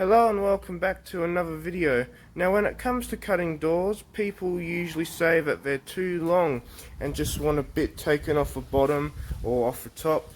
Hello and welcome back to another video. Now when it comes to cutting doors, people usually say that they're too long and just want a bit taken off the bottom or off the top,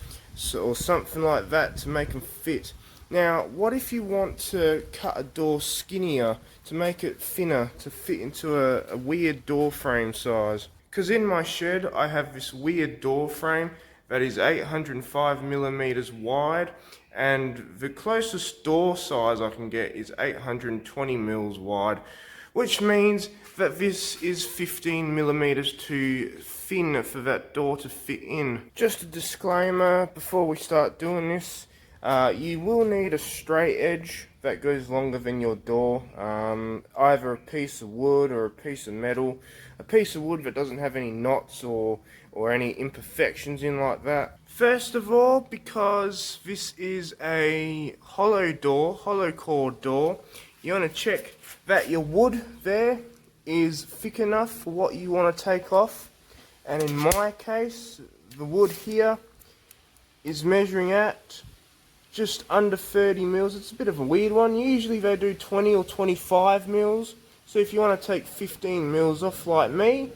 or something like that to make them fit. Now what if you want to cut a door skinnier, to make it thinner, to fit into a weird door frame size? Because in my shed I have this weird door frame that is 805mm wide, and the closest door size I can get is 820mm wide, which means that this is 15mm too thin for that door to fit in. Just a disclaimer before we start doing this, you will need a straight edge that goes longer than your door, either a piece of wood or a piece of metal, a piece of wood that doesn't have any knots or any imperfections in like that. First of all, because this is a hollow core door, you want to check that your wood there is thick enough for what you want to take off. And in my case, the wood here is measuring at just under 30 mils. It's a bit of a weird one. Usually they do 20 or 25 mils. So if you want to take 15 mils off like me,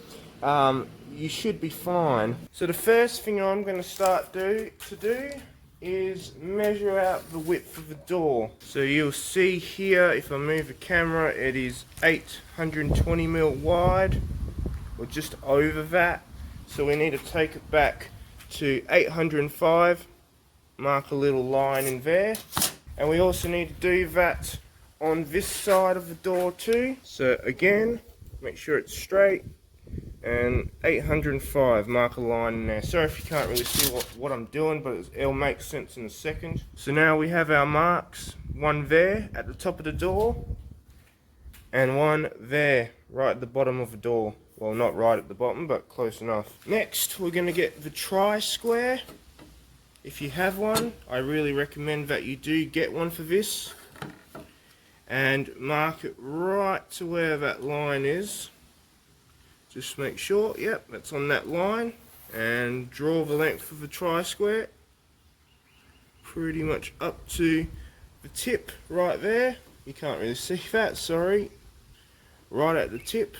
you should be fine. So the first thing I'm going to start to do is measure out the width of the door. So you'll see here, if I move the camera, it is 820mm wide, or just over that. So we need to take it back to 805, mark a little line in there. And we also need to do that on this side of the door too. So again, make sure it's straight, and 805, mark a line in there. Sorry if you can't really see what I'm doing, but it'll make sense in a second. So now we have our marks, one there at the top of the door, and one there, right at the bottom of the door. Well, not right at the bottom, but close enough. Next, we're going to get the tri-square. If you have one, I really recommend that you do get one for this, and mark it right to where that line is. Just make sure, yep, that's on that line, and draw the length of the tri-square pretty much up to the tip right there. You can't really see that, sorry. Right at the tip.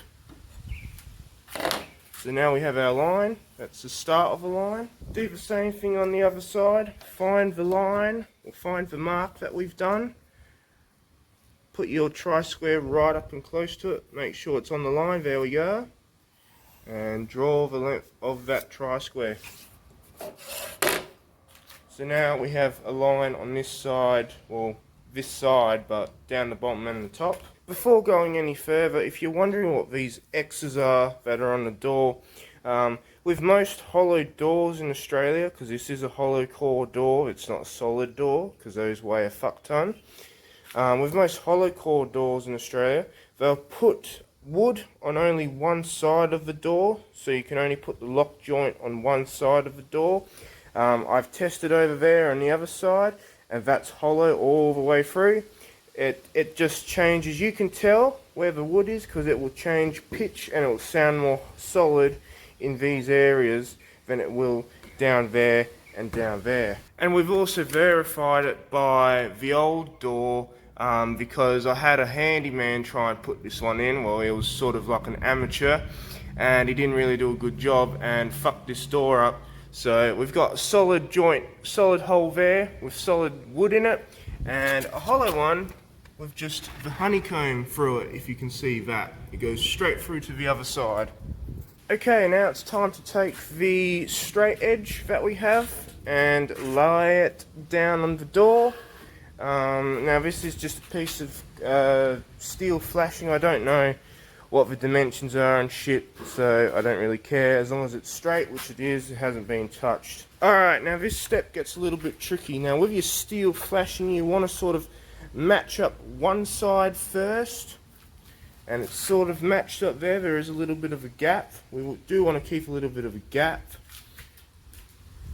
So now we have our line. That's the start of the line. Do the same thing on the other side. Find the line, or find the mark that we've done. Put your tri-square right up and close to it. Make sure it's on the line. There we go. And draw the length of that tri-square. So now we have a line on this side, well, this side, but down the bottom and the top. Before going any further, if you're wondering what these X's are that are on the door, with most hollow doors in Australia, because this is a hollow core door, it's not a solid door, because those weigh a fuck ton. With most hollow core doors in Australia, they'll put wood on only one side of the door, so you can only put the lock joint on one side of the door. I've tested over there on the other side, and that's hollow all the way through. It just changes. You can tell where the wood is because it will change pitch and it will sound more solid in these areas than it will down there and down there. And we've also verified it by the old door, because I had a handyman try and put this one in. Well, he was sort of like an amateur and he didn't really do a good job and fucked this door up. So we've got a solid joint, solid hole there with solid wood in it, and a hollow one with just the honeycomb through it, if you can see that. It goes straight through to the other side. Okay, now it's time to take the straight edge that we have and lay it down on the door. Now this is just a piece of steel flashing. I don't know what the dimensions are and shit, so I don't really care. As long as it's straight, which it is, it hasn't been touched. Alright, now this step gets a little bit tricky. Now with your steel flashing, you want to sort of match up one side first, and it's sort of matched up there. There is a little bit of a gap. We do want to keep a little bit of a gap.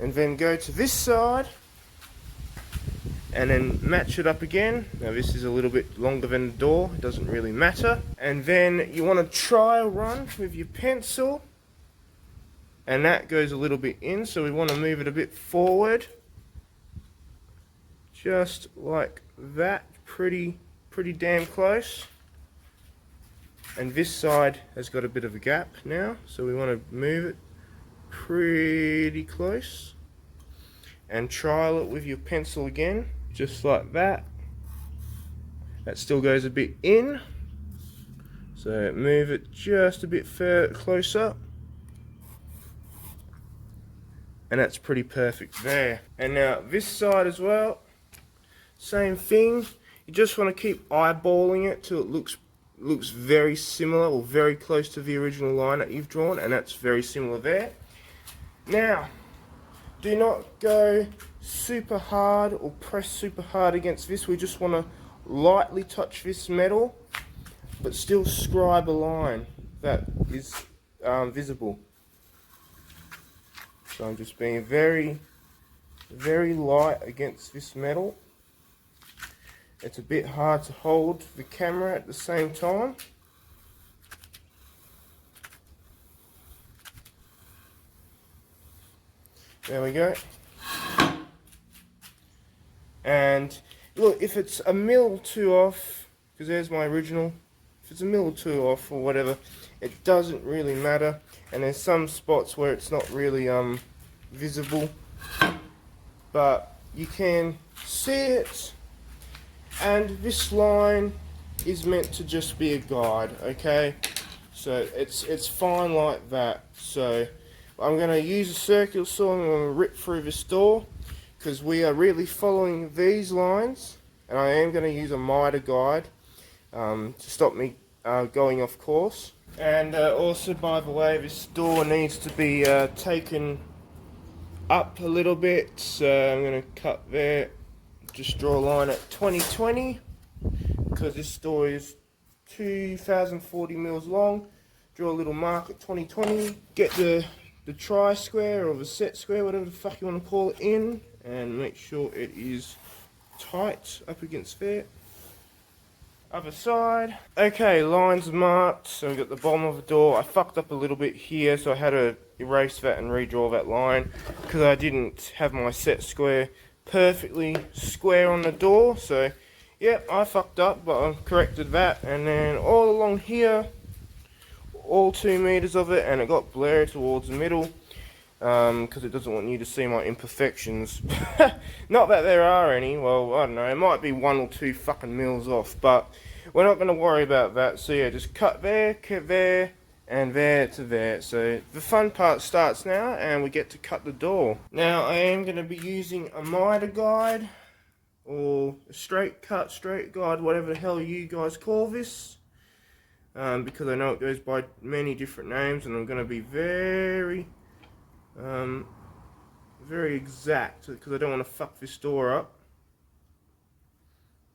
And then go to this side, and then match it up again. Now this is a little bit longer than the door, it doesn't really matter. And then you want to trial run with your pencil, and that goes a little bit in, so we want to move it a bit forward. Just like that, pretty pretty damn close. And this side has got a bit of a gap now, so we want to move it pretty close. And trial it with your pencil again, just like that. That still goes a bit in. So move it just a bit further closer. And that's pretty perfect there. And now this side as well, same thing. You just want to keep eyeballing it till it looks very similar or very close to the original line that you've drawn, and that's very similar there. Now, do not go super hard or press super hard against this. We just want to lightly touch this metal, but still scribe a line that is visible. So I'm just being very, very light against this metal. It's a bit hard to hold the camera at the same time. There we go. And look, if it's a mil or two off, because there's my original, if it's a mil or two off or whatever, it doesn't really matter. And there's some spots where it's not really visible, but you can see it. And this line is meant to just be a guide, okay? So it's fine like that. So I'm going to use a circular saw and I'm going to rip through this door, because we are really following these lines, and I am going to use a miter guide to stop me going off course. And also, by the way, this door needs to be taken up a little bit, so I'm going to cut there. Just draw a line at 2020, because this door is 2040 mils long. Draw a little mark at 2020. Get the tri-square or the set square, whatever the fuck you want to call it, in, and make sure it is tight up against there. Other side. Okay, lines marked. So we've got the bottom of the door. I fucked up a little bit here, so I had to erase that and redraw that line, because I didn't have my set square perfectly square on the door. So yep, I fucked up, but I corrected that. And then all along here, all 2 meters of it, and it got blurry towards the middle, because it doesn't want you to see my imperfections. Not that there are any. Well, I don't know, it might be 1 or 2 fucking mils off, but we're not going to worry about that. So yeah, just cut there, and there to there. So the fun part starts now, and we get to cut the door. Now I am going to be using a miter guide, or a straight cut, straight guide, whatever the hell you guys call this, because I know it goes by many different names, and I'm going to be very exact, because I don't want to fuck this door up.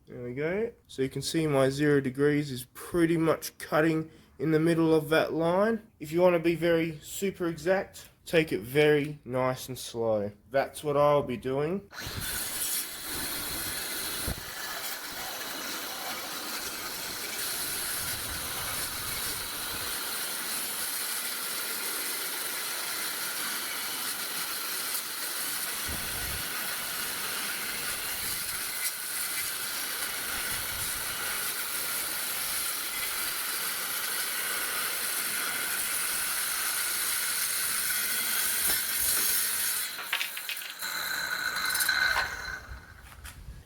There we go. So you can see my 0 degrees is pretty much cutting in the middle of that line. If you want to be very super exact, take it very nice and slow. That's what I'll be doing.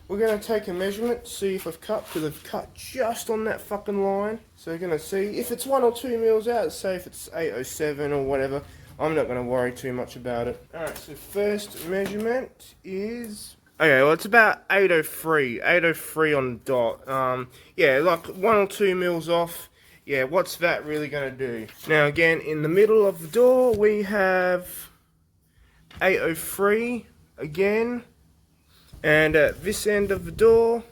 We're going to take a measurement to see if I've cut, because I've cut just on that fucking line. So we're going to see if it's 1 or 2 mils out, say if it's 807 or whatever. I'm not going to worry too much about it. Alright, so first measurement is... okay, well it's about 803 on the dot. Yeah, like 1 or 2 mils off. Yeah, what's that really going to do? Now again, in the middle of the door we have 803 again. And at this end of the door,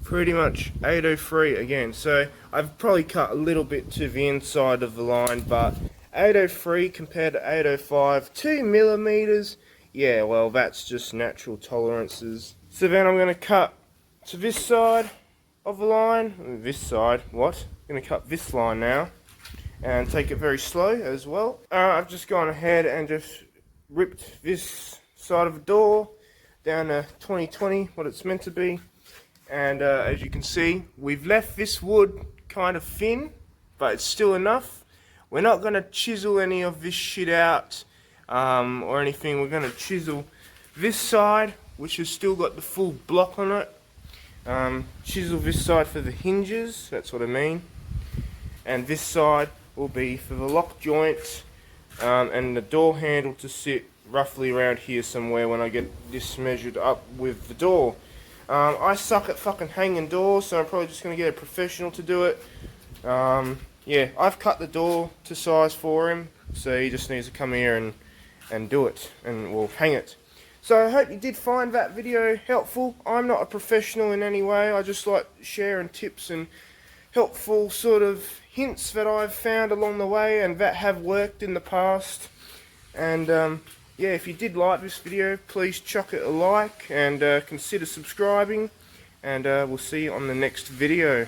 pretty much 803 again. So I've probably cut a little bit to the inside of the line, but 803 compared to 805, 2 millimeters. Yeah, well, that's just natural tolerances. So then I'm going to cut to this side of the line. This side, what? I'm going to cut this line now, and take it very slow as well. I've just gone ahead and just ripped this side of the door down to 2020, what it's meant to be, And as you can see, we've left this wood kind of thin, but it's still enough. We're not going to chisel any of this shit out or anything. We're going to chisel this side, which has still got the full block on it. Chisel this side for the hinges, that's what I mean. And this side will be for the lock joints and the door handle to sit roughly around here somewhere when I get this measured up with the door. I suck at fucking hanging doors, so I'm probably just going to get a professional to do it. Yeah, I've cut the door to size for him, so he just needs to come here and do it, and we'll hang it. So I hope you did find that video helpful. I'm not a professional in any way, I just like sharing tips and helpful sort of hints that I've found along the way and that have worked in the past. And yeah, if you did like this video, please chuck it a like and consider subscribing, and we'll see you on the next video.